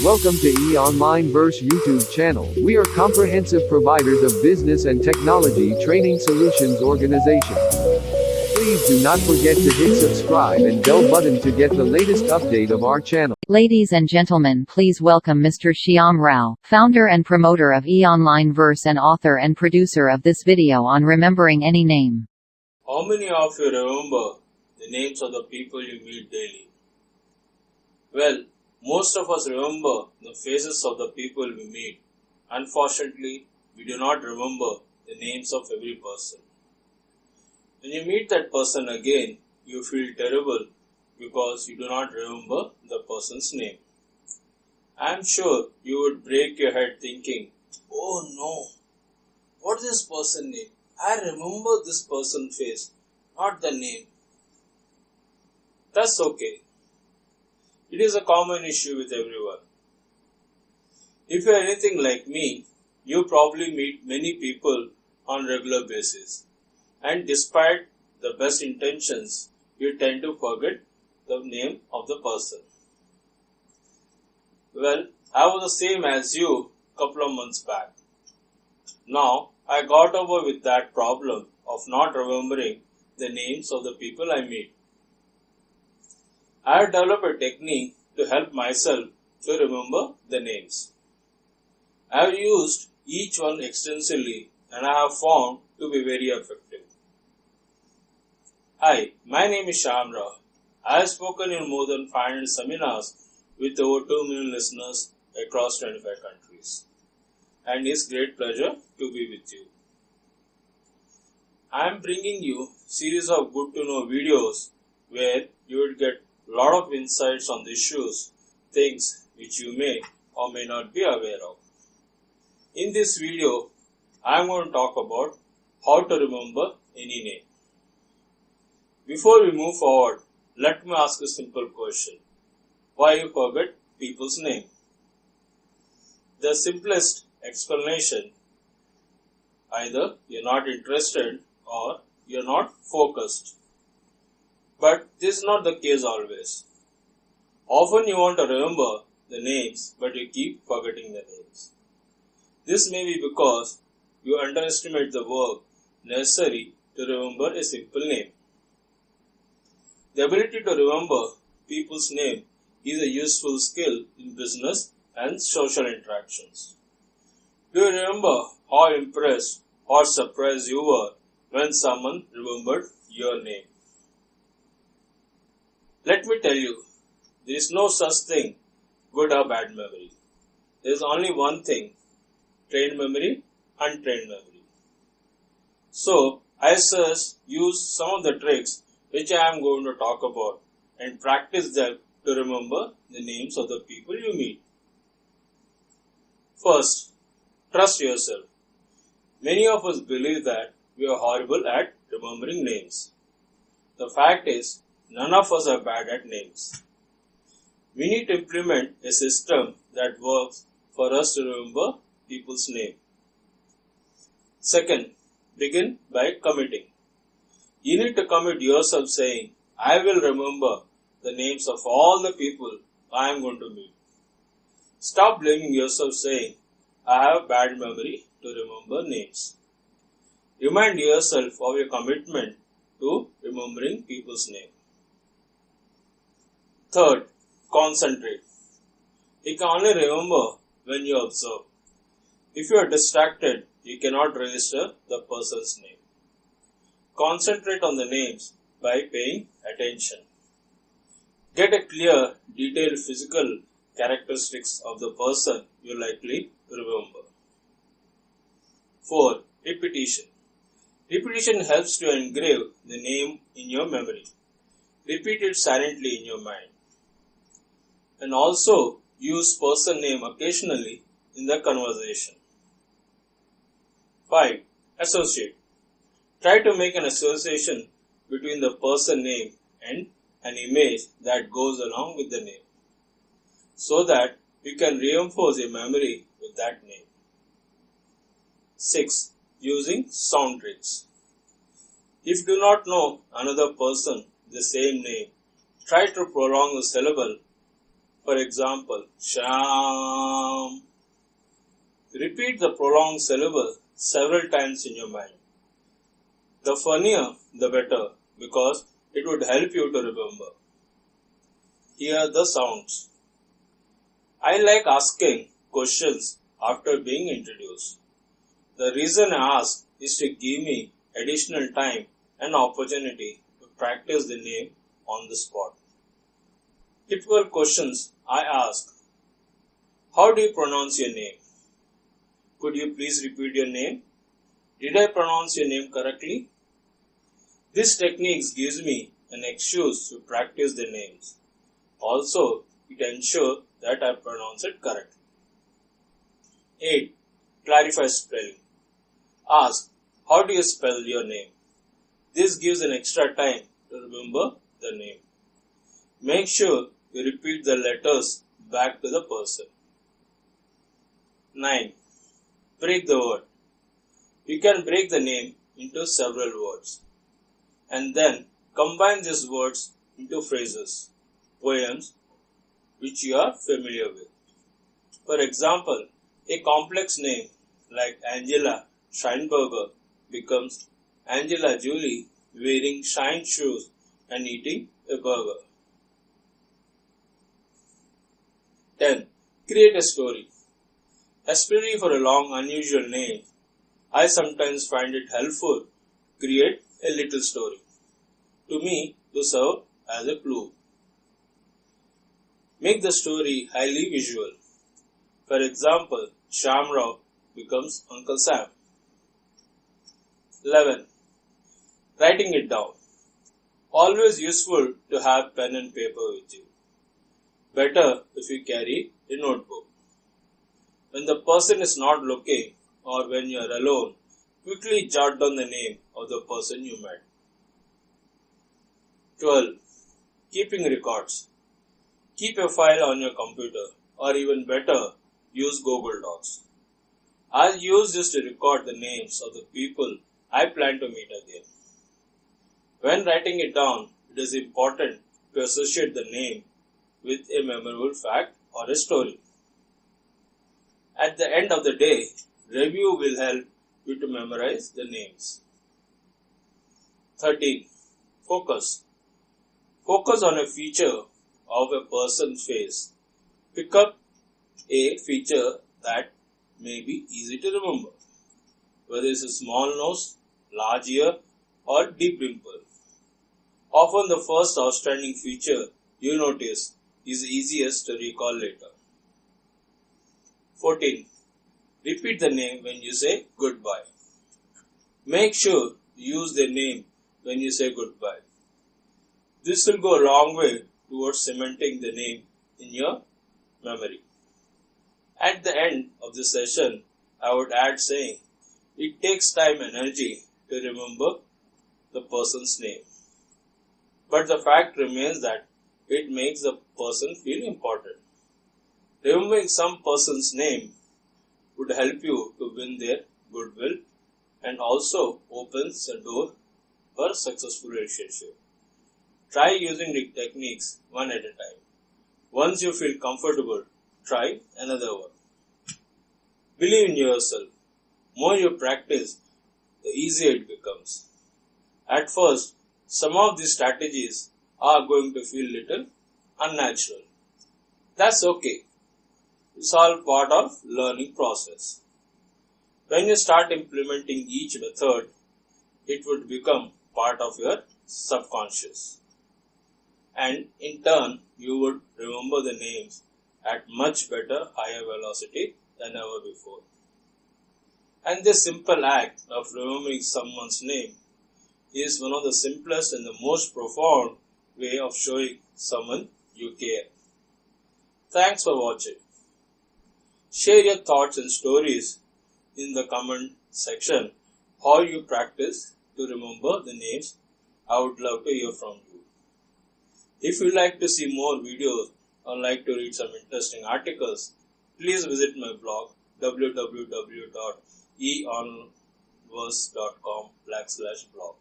Welcome to eOnline Verse YouTube channel. We are comprehensive providers of business and technology training solutions organization. Please do not forget to hit subscribe and bell button to get the latest update of our channel. Ladies and gentlemen, please welcome Mr. Shyam Rao, founder and promoter of eOnline Verse and author and producer of this video on remembering any name. How many of you remember the names of the people you meet daily? Well, most of us remember the faces of the people we meet. Unfortunately, we do not remember the names of every person. When you meet that person again, you feel terrible because you do not remember the person's name. I am sure you would break your head thinking, "Oh no, what is this person's name? I remember this person's face, not the name." That's okay. It is a common issue with everyone. If you are anything like me, you probably meet many people on regular basis. And despite the best intentions, you tend to forget the name of the person. Well, I was the same as you couple of months back. Now, I got over with that problem of not remembering the names of the people I meet. I have developed a technique to help myself to remember the names. I have used each one extensively and I have found to be very effective. Hi, my name is Shyam Rao. I have spoken in more than 500 seminars with over 2 million listeners across 25 countries. And it's great pleasure to be with you. I am bringing you series of good to know videos where you will get a lot of insights on the issues, things which you may or may not be aware of. In this video, I am going to talk about how to remember any name. Before we move forward, let me ask a simple question. Why you forget people's name? The simplest explanation, either you're not interested or you're not focused. But this is not the case always. Often you want to remember the names, but you keep forgetting the names. This may be because you underestimate the work necessary to remember a simple name. The ability to remember people's name is a useful skill in business and social interactions. Do you remember how impressed or surprised you were when someone remembered your name? Let me tell you, there is no such thing, good or bad memory. There is only one thing, trained memory, untrained memory. So, I suggest use some of the tricks which I am going to talk about and practice them to remember the names of the people you meet. First, trust yourself. Many of us believe that we are horrible at remembering names. The fact is, none of us are bad at names. We need to implement a system that works for us to remember people's name. Second, begin by committing. You need to commit yourself saying, I will remember the names of all the people I am going to meet. Stop blaming yourself saying, I have bad memory to remember names. Remind yourself of your commitment to remembering people's name. Third, concentrate. You can only remember when you observe. If you are distracted, you cannot register the person's name. Concentrate on the names by paying attention. Get a clear, detailed physical characteristics of the person you likely remember. 4. Repetition. Repetition helps to engrave the name in your memory. Repeat it silently in your mind. And also use person name occasionally in the conversation. 5. Associate. Try to make an association between the person name and an image that goes along with the name, so that you can reinforce your memory with that name. 6. Using sound tricks. If you do not know another person with the same name, try to prolong the syllable For example, Sham. Repeat the prolonged syllable several times in your mind. The funnier, the better, because it would help you to remember. Hear the sounds. I like asking questions after being introduced. The reason I ask is to give me additional time and opportunity to practice the name on the spot. Typical questions I ask. How do you pronounce your name? Could you please repeat your name? Did I pronounce your name correctly? This technique gives me an excuse to practice the names. Also, it ensures that I pronounce it correctly. 8. Clarify spelling. Ask, how do you spell your name? This gives an extra time to remember the name. Make sure you repeat the letters back to the person. 9. Break the word. You can break the name into several words and then combine these words into phrases, poems which you are familiar with. For example, a complex name like Angela Scheinberger becomes Angela Julie wearing shine shoes and eating a burger. 10. Create a story. Especially for a long unusual name, I sometimes find it helpful to create a little story. To me, to serve as a clue. Make the story highly visual. For example, Shamrao becomes Uncle Sam. 11. Writing it down. Always useful to have pen and paper with you. Better if you carry a notebook. When the person is not looking or when you are alone, quickly jot down the name of the person you met. 12. Keeping records. Keep a file on your computer or even better, use Google Docs. I'll use this to record the names of the people I plan to meet again. When writing it down, it is important to associate the name with a memorable fact or a story. At the end of the day, review will help you to memorize the names. 13. Focus. Focus on a feature of a person's face. Pick up a feature that may be easy to remember, whether it's a small nose, large ear, or deep dimple. Often the first outstanding feature you notice is easiest to recall later. 14. Repeat the name when you say goodbye. Make sure you use the name when you say goodbye. This will go a long way towards cementing the name in your memory. At the end of the session, I would add saying, it takes time and energy to remember the person's name. But the fact remains that it makes the person feel important. Remembering some person's name would help you to win their goodwill and also opens a door for a successful relationship. Try using the techniques one at a time. Once you feel comfortable, try another one. Believe in yourself. More you practice, the easier it becomes. At first, some of these strategies are going to feel little unnatural. That's okay. It's all part of learning process. When you start implementing each method, it would become part of your subconscious. And in turn, you would remember the names at much better, higher velocity than ever before. And this simple act of remembering someone's name is one of the simplest and the most profound way of showing someone you care. Thanks for watching. Share your thoughts and stories in the comment section how you practice to remember the names. I would love to hear from you. If you like to see more videos or like to read some interesting articles, please visit my blog www.eonverse.com/blog.